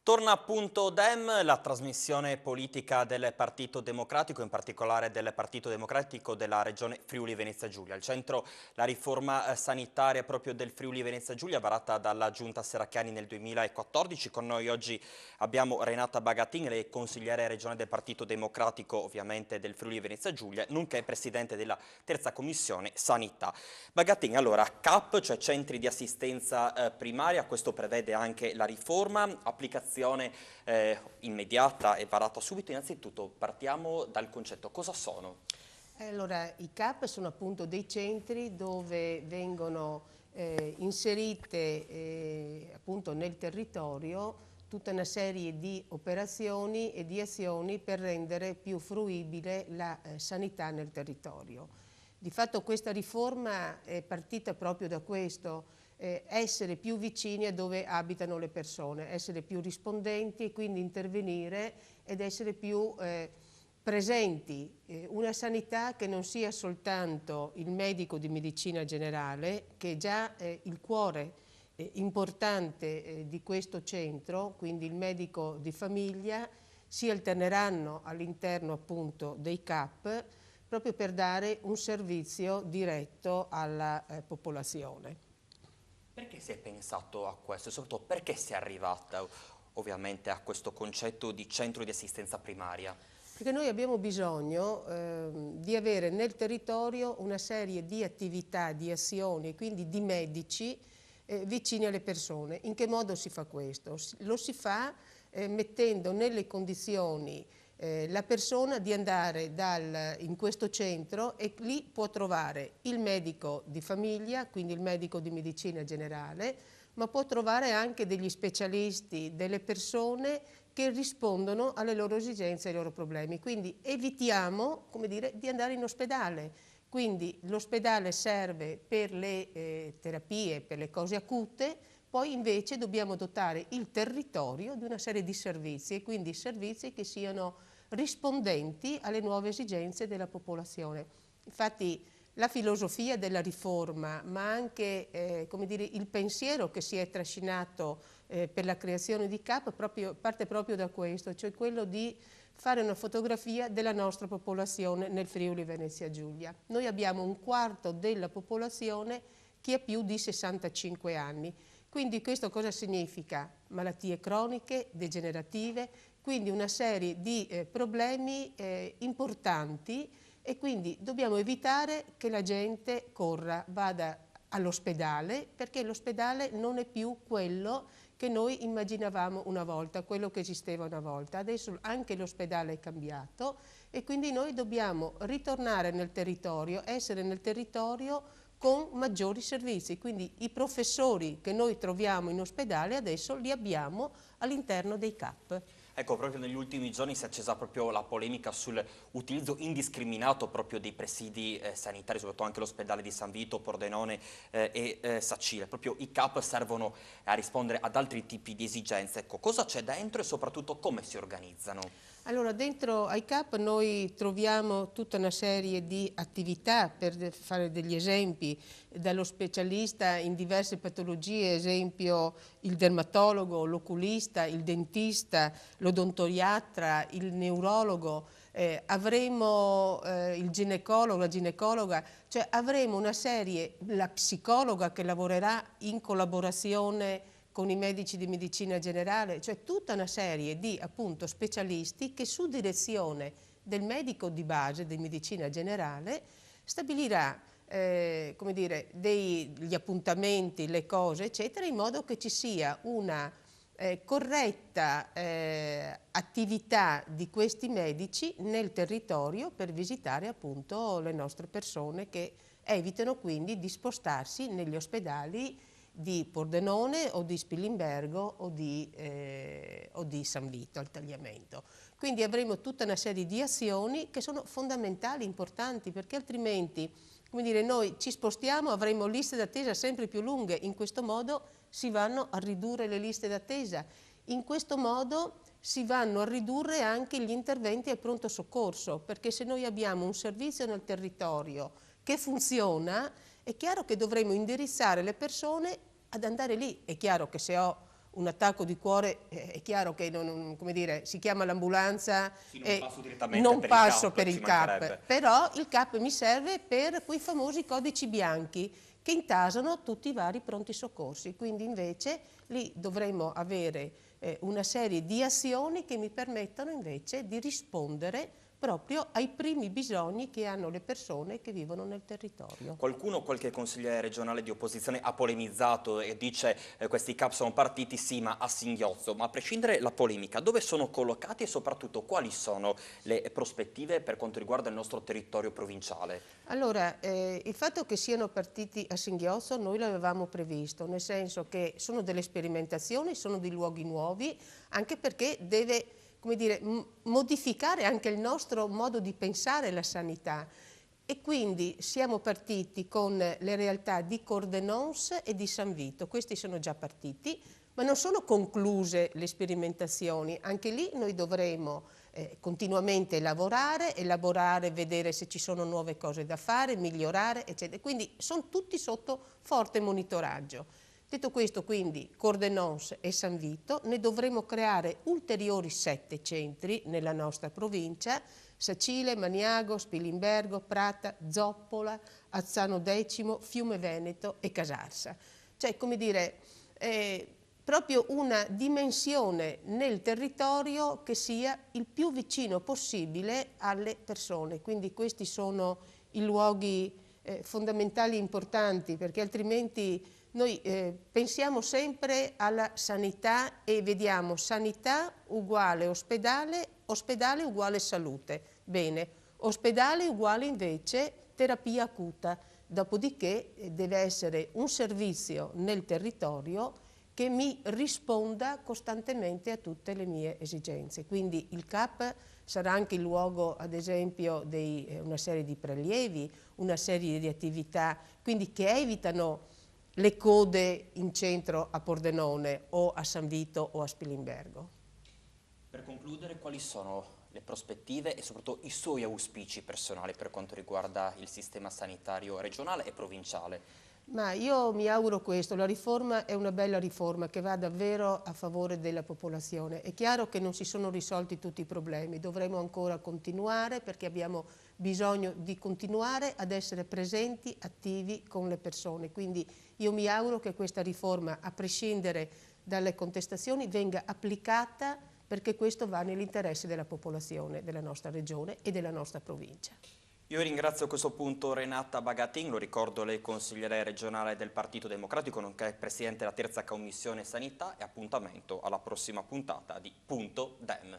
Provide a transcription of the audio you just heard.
Torna appunto Dem, la trasmissione politica del Partito Democratico, in particolare del Partito Democratico della regione Friuli Venezia Giulia. Al centro la riforma sanitaria proprio del Friuli Venezia Giulia, varata dalla Giunta Serracchiani nel 2014. Con noi oggi abbiamo Renata Bagatin, lei è consigliere regionale del Partito Democratico, ovviamente del Friuli Venezia Giulia, nonché presidente della terza commissione sanità. Bagatin, allora, CAP, cioè centri di assistenza primaria, questo prevede anche la riforma, applicazione immediata e varata subito. Innanzitutto partiamo dal concetto, cosa sono? Allora, i CAP sono appunto dei centri dove vengono inserite appunto nel territorio tutta una serie di operazioni e di azioni per rendere più fruibile la sanità nel territorio. Di fatto questa riforma è partita proprio da questo, essere più vicini a dove abitano le persone, essere più rispondenti e quindi intervenire ed essere più presenti, una sanità che non sia soltanto il medico di medicina generale, che è già il cuore importante di questo centro, quindi il medico di famiglia, si alterneranno all'interno appunto dei CAP proprio per dare un servizio diretto alla popolazione. Perché si è pensato a questo e soprattutto perché si è arrivata ovviamente a questo concetto di centro di assistenza primaria? Perché noi abbiamo bisogno di avere nel territorio una serie di attività, di azioni, quindi di medici vicini alle persone. In che modo si fa questo? Lo si fa mettendo nelle condizioni la persona di andare in questo centro e lì può trovare il medico di famiglia, quindi il medico di medicina generale, ma può trovare anche degli specialisti, delle persone che rispondono alle loro esigenze e ai loro problemi. Quindi evitiamo, come dire, di andare in ospedale. Quindi l'ospedale serve per le terapie, per le cose acute, poi invece dobbiamo dotare il territorio di una serie di servizi e quindi servizi che siano rispondenti alle nuove esigenze della popolazione. Infatti la filosofia della riforma, ma anche come dire, il pensiero che si è trascinato per la creazione di CAP parte proprio da questo, cioè quello di fare una fotografia della nostra popolazione nel Friuli Venezia Giulia. Noi abbiamo un quarto della popolazione che ha più di 65 anni. Quindi questo cosa significa? Malattie croniche, degenerative, quindi una serie di problemi importanti e quindi dobbiamo evitare che la gente vada all'ospedale, perché l'ospedale non è più quello che noi immaginavamo una volta, quello che esisteva una volta. Adesso anche l'ospedale è cambiato e quindi noi dobbiamo ritornare nel territorio, essere nel territorio con maggiori servizi. Quindi i professori che noi troviamo in ospedale adesso li abbiamo all'interno dei CAP. Ecco, proprio negli ultimi giorni si è accesa proprio la polemica sull'utilizzo indiscriminato proprio dei presidi sanitari, soprattutto anche l'ospedale di San Vito, Pordenone e Sacile. Proprio i CAP servono a rispondere ad altri tipi di esigenze. Ecco, cosa c'è dentro e soprattutto come si organizzano? Allora, dentro ai CAP noi troviamo tutta una serie di attività, per fare degli esempi, dallo specialista in diverse patologie, esempio il dermatologo, l'oculista, il dentista, l'odontoiatra, il neurologo, avremo il ginecologo, la ginecologa, cioè avremo una serie, la psicologa che lavorerà in collaborazione con i medici di medicina generale, cioè tutta una serie di appunto specialisti che su direzione del medico di base di medicina generale stabilirà come dire, gli appuntamenti, le cose eccetera, in modo che ci sia una corretta attività di questi medici nel territorio per visitare appunto le nostre persone, che evitano quindi di spostarsi negli ospedali di Pordenone o di Spilimbergo o di San Vito al Tagliamento. Quindi avremo tutta una serie di azioni che sono fondamentali, importanti, perché altrimenti, come dire, noi ci spostiamo, avremo liste d'attesa sempre più lunghe. In questo modo si vanno a ridurre le liste d'attesa. In questo modo si vanno a ridurre anche gli interventi al pronto soccorso, perché se noi abbiamo un servizio nel territorio che funziona, è chiaro che dovremo indirizzare le persone ad andare lì. È chiaro che se ho un attacco di cuore, è chiaro che come dire, si chiama l'ambulanza e non passo per il CAP, però il CAP mi serve per quei famosi codici bianchi che intasano tutti i vari pronti soccorsi, quindi invece lì dovremmo avere una serie di azioni che mi permettano invece di rispondere proprio ai primi bisogni che hanno le persone che vivono nel territorio. Qualche consigliere regionale di opposizione ha polemizzato e dice questi CAP sono partiti sì ma a singhiozzo, ma a prescindere la polemica, dove sono collocati e soprattutto quali sono le prospettive per quanto riguarda il nostro territorio provinciale? Allora, il fatto che siano partiti a singhiozzo noi l'avevamo previsto, nel senso che sono delle sperimentazioni, sono dei luoghi nuovi, anche perché deve, come dire, modificare anche il nostro modo di pensare la sanità. E quindi siamo partiti con le realtà di Cordenons e di San Vito, questi sono già partiti, ma non sono concluse le sperimentazioni, anche lì noi dovremo continuamente lavorare, elaborare, vedere se ci sono nuove cose da fare, migliorare, eccetera. Quindi sono tutti sotto forte monitoraggio. Detto questo, quindi, Cordenons e San Vito, ne dovremo creare ulteriori 7 centri nella nostra provincia: Sacile, Maniago, Spilimbergo, Prata, Zoppola, Azzano Decimo, Fiume Veneto e Casarsa. Cioè, come dire, proprio una dimensione nel territorio che sia il più vicino possibile alle persone. Quindi questi sono i luoghi fondamentali e importanti, perché altrimenti noi pensiamo sempre alla sanità e vediamo sanità uguale ospedale, ospedale uguale salute. Bene, ospedale uguale invece terapia acuta, dopodiché deve essere un servizio nel territorio che mi risponda costantemente a tutte le mie esigenze. Quindi il CAP sarà anche il luogo, ad esempio, di una serie di prelievi, una serie di attività, quindi che evitano le code in centro a Pordenone o a San Vito o a Spilimbergo. Per concludere, quali sono le prospettive e soprattutto i suoi auspici personali per quanto riguarda il sistema sanitario regionale e provinciale? Ma io mi auguro questo, la riforma è una bella riforma che va davvero a favore della popolazione. È chiaro che non si sono risolti tutti i problemi, dovremo ancora continuare perché abbiamo bisogno di continuare ad essere presenti, attivi con le persone. Quindi io mi auguro che questa riforma, a prescindere dalle contestazioni, venga applicata perché questo va nell'interesse della popolazione della nostra regione e della nostra provincia. Io ringrazio a questo punto Renata Bagatin, lo ricordo, lei consigliere regionale del Partito Democratico, nonché presidente della terza commissione sanità, e appuntamento alla prossima puntata di Punto Dem.